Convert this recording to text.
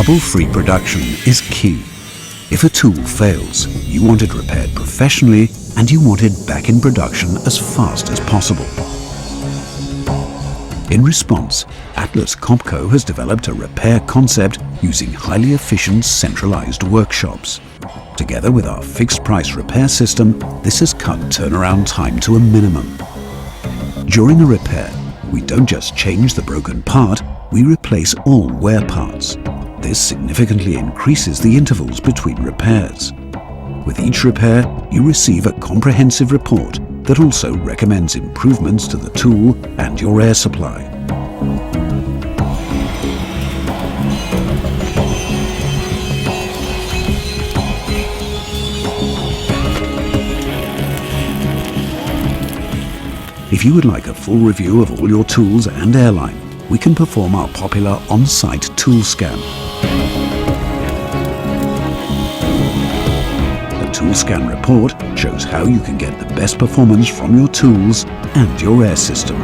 Trouble-free production is key. If a tool fails, you want it repaired professionally and you want it back in production as fast as possible. In response, Atlas Copco has developed a repair concept using highly efficient centralized workshops. Together with our fixed-price repair system, this has cut turnaround time to a minimum. During a repair, we don't just change the broken part, we replace all wear parts. This significantly increases the intervals between repairs. With each repair, you receive a comprehensive report that also recommends improvements to the tool and your air supply. If you would like a full review of all your tools and airline, we can perform our popular on-site tool scan. The tool scan report shows how you can get the best performance from your tools and your air system.